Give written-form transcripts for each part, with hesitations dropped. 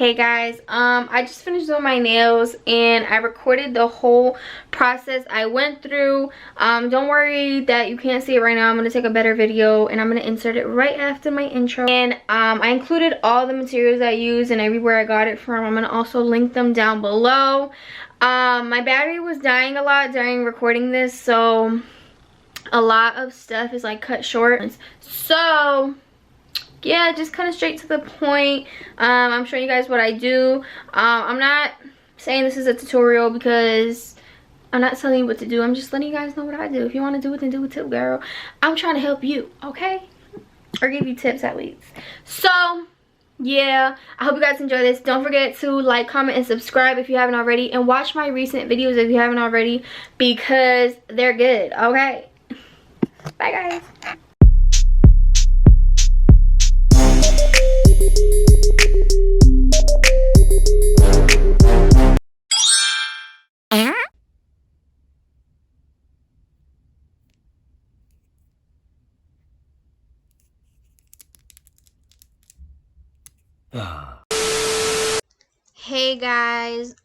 Hey guys, I just finished doing my nails and I recorded the whole process I went through. Don't worry that you can't see it right now. I'm going to take a better video and I'm going to insert it right after my intro. And I included all the materials I used and everywhere I got it from. I'm going to also link them down below. My battery was dying a lot during recording this, so a lot of stuff is like cut short. So yeah, just kind of straight to the point. I'm showing you guys what I do. I'm not saying this is a tutorial because I'm not telling you what to do. I'm just letting you guys know what I do. If you want to do it, then do it too, girl. I'm trying to help you, okay? Or give you tips at least. So yeah, I hope you guys enjoy this. Don't forget to like, comment, and subscribe if you haven't already, and watch my recent videos if you haven't already, because they're good, okay? Bye guys. Hey guys,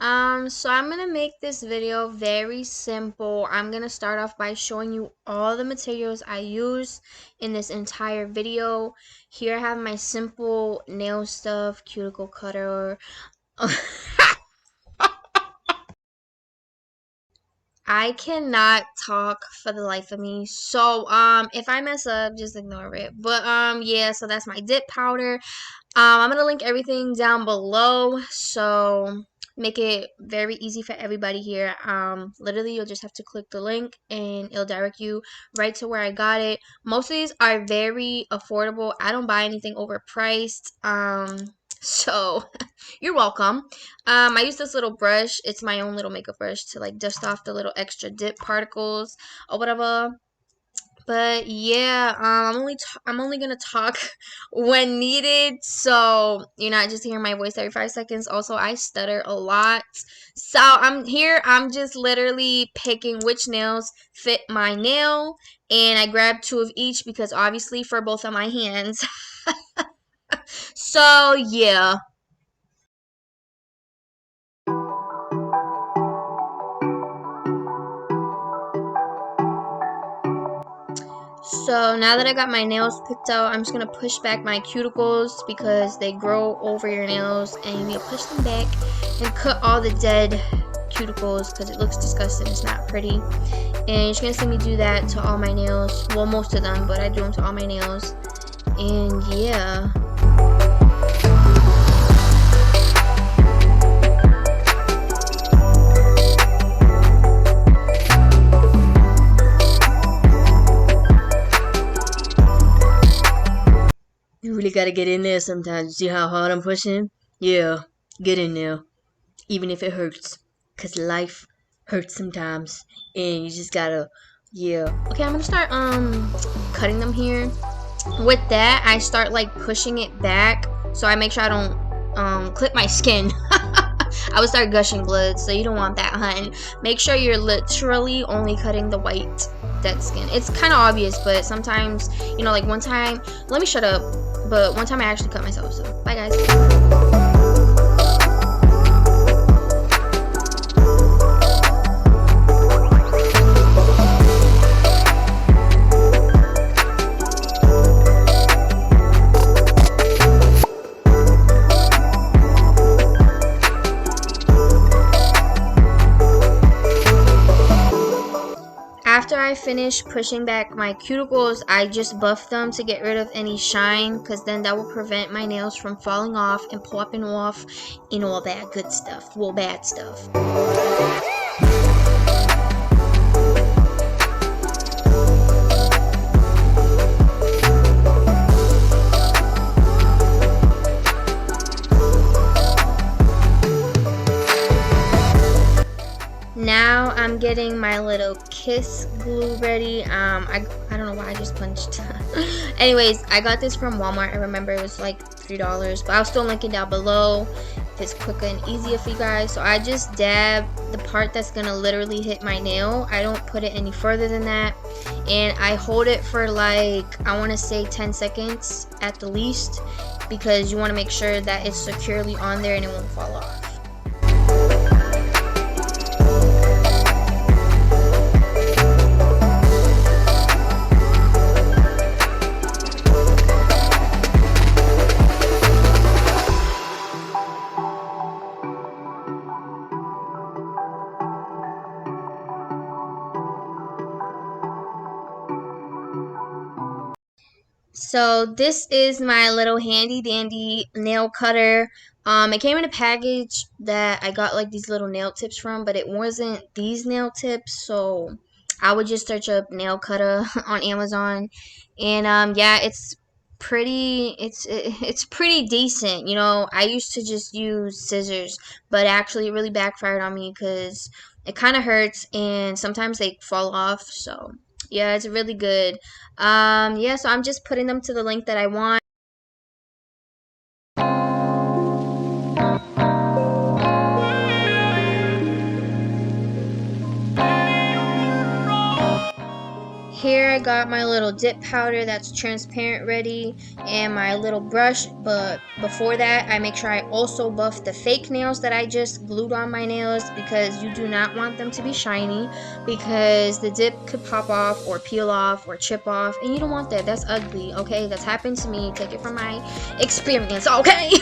so I'm gonna make this video very simple. I'm gonna start off by showing you all the materials I use in this entire video. Here I have my simple nail stuff, cuticle cutter. I cannot talk for the life of me, so if I mess up, just ignore it. But yeah, so that's my dip powder. I'm gonna link everything down below, so make it very easy for everybody here. Literally you'll just have to click the link and it'll direct you right to where I got it. Most of these are very affordable. I don't buy anything overpriced, so you're welcome. I use this little brush. It's my own little makeup brush to like dust off the little extra dip particles or whatever. But yeah, I'm only gonna talk when needed, so you're not just hearing my voice every 5 seconds. Also, I stutter a lot, so I'm just literally picking which nails fit my nail, and I grabbed 2 of each because obviously for both of my hands. So yeah. So now that I got my nails picked out, I'm just going to push back my cuticles because they grow over your nails, and you need to push them back and cut all the dead cuticles because it looks disgusting. It's not pretty. And you're just going to see me do that to all my nails. Well, most of them, but I do them to all my nails. And yeah. You really gotta get in there sometimes. See how hard I'm pushing? Yeah, get in there. Even if it hurts. Because life hurts sometimes. And you just gotta, yeah. Okay, I'm gonna start cutting them here. With that, I start like pushing it back so I make sure I don't clip my skin. I would start gushing blood, so you don't want that, hun. Make sure you're literally only cutting the white dead skin. It's kind of obvious, but sometimes, you know, like one time, let me shut up, but one time I actually cut myself, so bye guys. After I finish pushing back my cuticles, I just buff them to get rid of any shine, because then that will prevent my nails from falling off and popping off and all that good stuff. Well, bad stuff. Now I'm getting my little kiss glue ready. I don't know why I just punched. Anyways, I got this from Walmart. I remember it was like $3, but I'll still link it down below. if it's quicker and easier for you guys. So I just dab the part that's gonna literally hit my nail. I don't put it any further than that, and I hold it for like, I want to say 10 seconds at the least, because you want to make sure that it's securely on there and it won't fall off. So this is my little handy dandy nail cutter. It came in a package that I got like these little nail tips from, but it wasn't these nail tips, so I would just search up nail cutter on Amazon, and yeah, it's pretty decent. You know, I used to just use scissors, but actually it really backfired on me because it kind of hurts and sometimes they fall off. So yeah, it's really good. Yeah, so I'm just putting them to the length that I want. Here I got my little dip powder that's transparent ready, and my little brush, but before that I make sure I also buff the fake nails that I just glued on my nails, because you do not want them to be shiny, because the dip could pop off or peel off or chip off, and you don't want that. That's ugly, okay? That's happened to me. Take it from my experience, okay?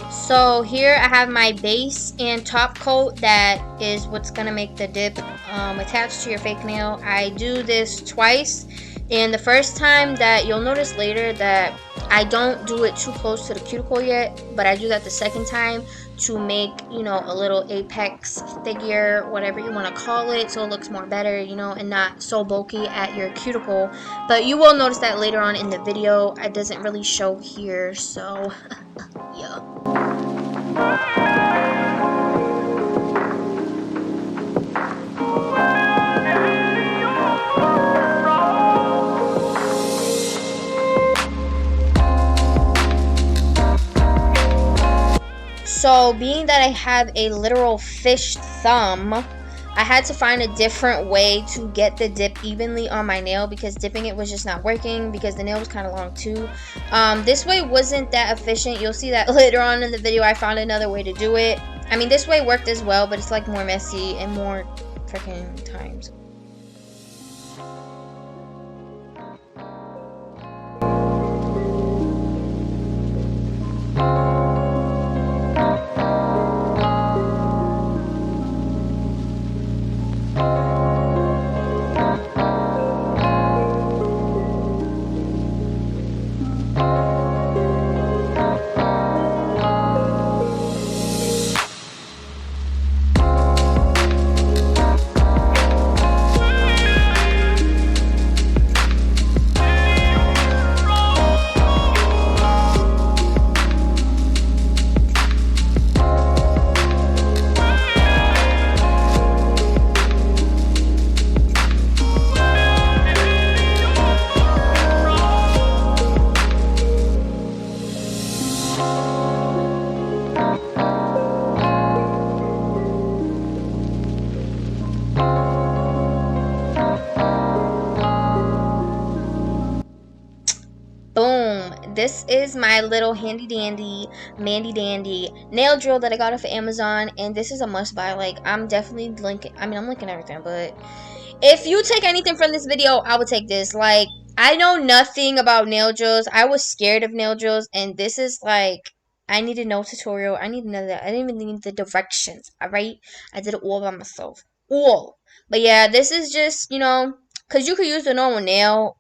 So here I have my base and top coat that is what's gonna make the dip attached to your fake nail. I do this twice, and the first time that you'll notice later that I don't do it too close to the cuticle yet, but I do that the second time to make, you know, a little apex figure, whatever you want to call it, so it looks more better, you know, and not so bulky at your cuticle. But you will notice that later on in the video. It doesn't really show here, so yeah. So being that I have a literal fish thumb, I had to find a different way to get the dip evenly on my nail, because dipping it was just not working because the nail was kind of long too. This way wasn't that efficient. You'll see that later on in the video. I found another way to do it. I mean, this way worked as well, but it's like more messy and more freaking times. Boom, this is my little handy dandy mandy dandy nail drill that I got off of Amazon, and this is a must buy. Like, I'm definitely linking, I mean, I'm linking everything, but if you take anything from this video, I would take this. Like, I know nothing about nail drills. I was scared of nail drills, and this is like, I needed no tutorial. I need none of that. I didn't even need the directions, alright? I did it all by myself. All. But yeah, this is just, you know, because you could use the normal nail,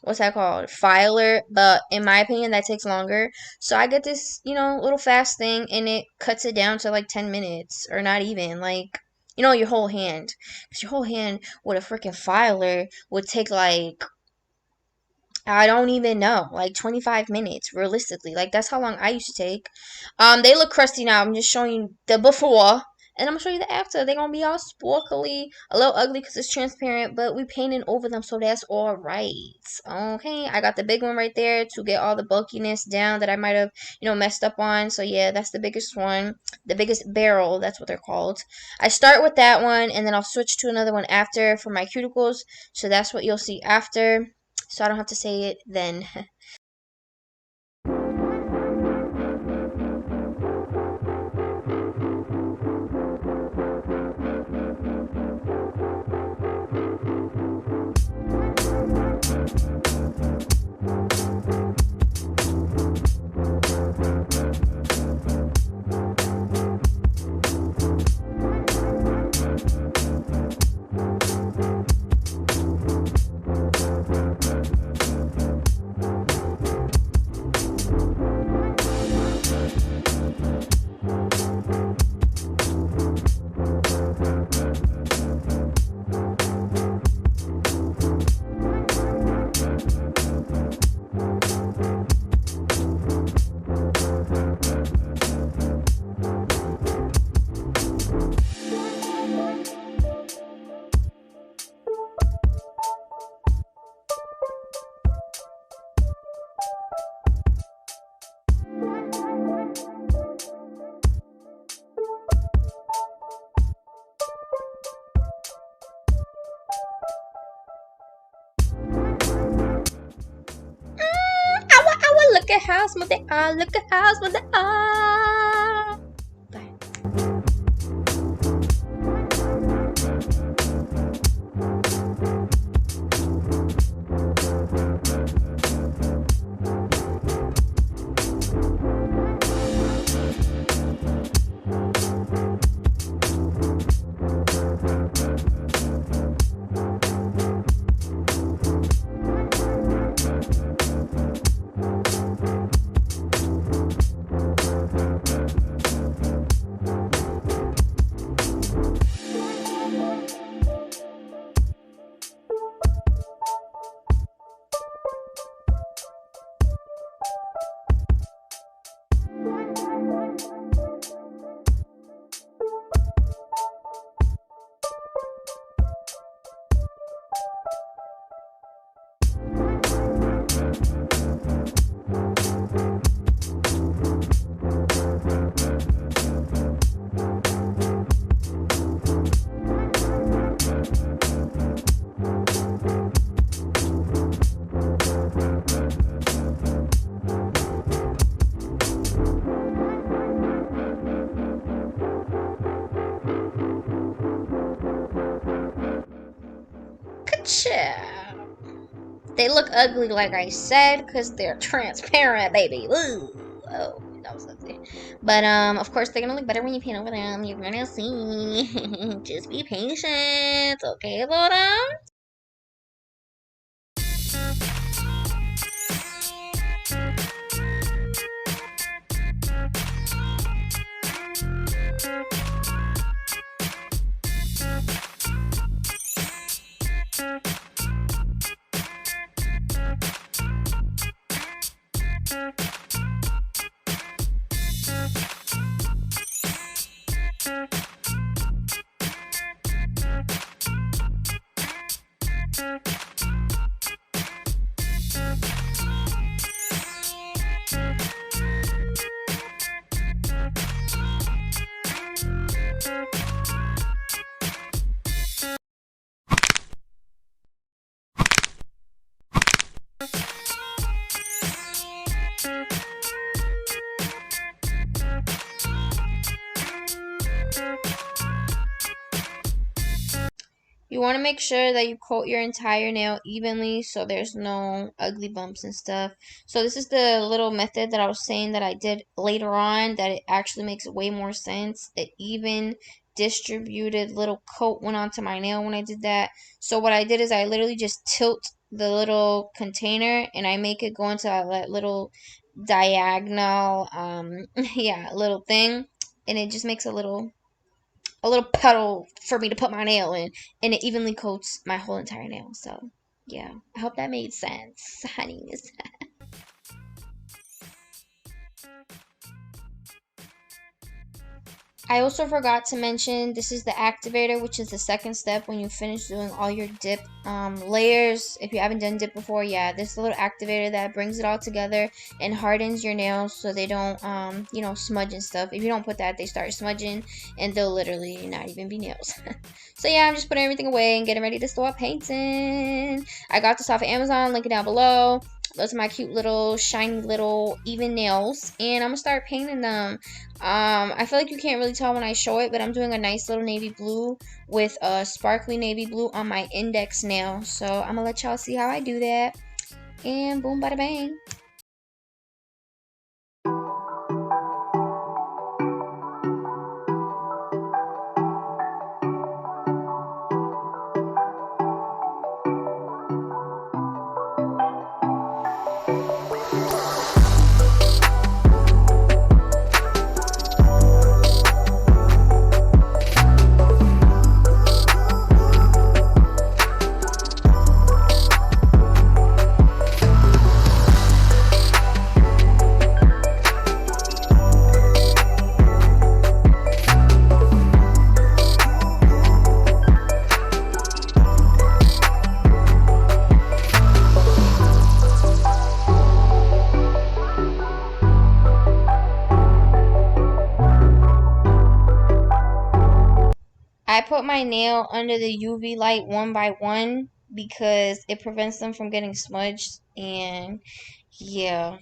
what's that called, filer, but in my opinion that takes longer. So I get this, you know, little fast thing, and it cuts it down to like 10 minutes, or not even, like, you know, your whole hand, because your whole hand with a freaking filer would take like, I don't even know, like 25 minutes realistically. Like, that's how long I used to take. They look crusty now. I'm just showing you the before And I'm gonna show you the after. They're gonna be all sporkly, a little ugly because it's transparent, but we painted over them, so that's all right. Okay, I got the big one right there to get all the bulkiness down that I might have, messed up on. So yeah, that's the biggest one, the biggest barrel. That's what they're called. I start with that one, and then I'll switch to another one after for my cuticles. So that's what you'll see after. So I don't have to say it then. Look at how smooth they are. Look at how smooth they are. They look ugly, like I said, because they're transparent, baby. Ooh. Oh, that was ugly. But, of course, they're gonna look better when you paint over them. You're gonna see. Just be patient. Okay, Laura? You want to make sure that you coat your entire nail evenly so there's no ugly bumps and stuff. So this is the little method that I was saying that I did later on that it actually makes way more sense. The even distributed little coat went onto my nail when I did that. So what I did is I literally just tilt the little container and I make it go into that little diagonal yeah, little thing, and it just makes a little puddle for me to put my nail in, and it evenly coats my whole entire nail. So yeah, I hope that made sense, honeys. I also forgot to mention this is the activator, which is the second step when you finish doing all your dip layers. If you haven't done dip before, yeah, this is a little activator that brings it all together and hardens your nails so they don't you know, smudge and stuff. If you don't put that, they start smudging and they'll literally not even be nails. So yeah, I'm just putting everything away and getting ready to start painting. I got this off of Amazon, link it down below. Those are my cute little shiny little even nails, and I'm gonna start painting them. I feel like you can't really tell when I show it, but I'm doing a nice little navy blue with a sparkly navy blue on my index nail. So I'm gonna let y'all see how I do that, and boom, bada bang. I put my nail under the UV light one by one because it prevents them from getting smudged, and yeah.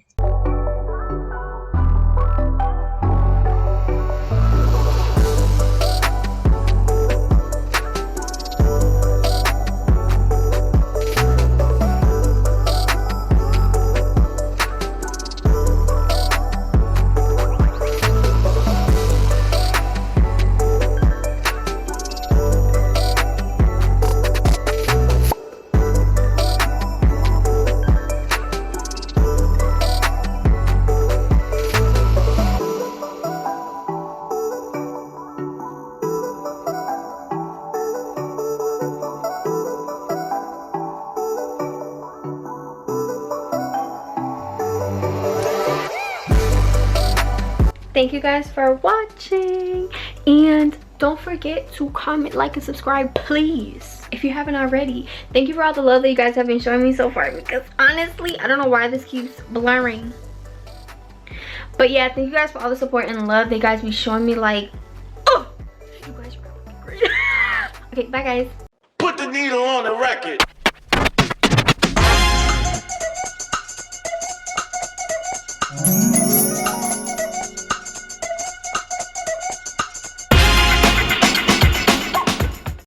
Thank you guys for watching, and don't forget to comment, like, and subscribe, please, if you haven't already. Thank you for all the love that you guys have been showing me so far, because honestly, I don't know why this keeps blurring. But yeah, thank you guys for all the support and love that you guys be showing me. Like, oh, you guys are great. Okay, bye guys. Put the needle on the record.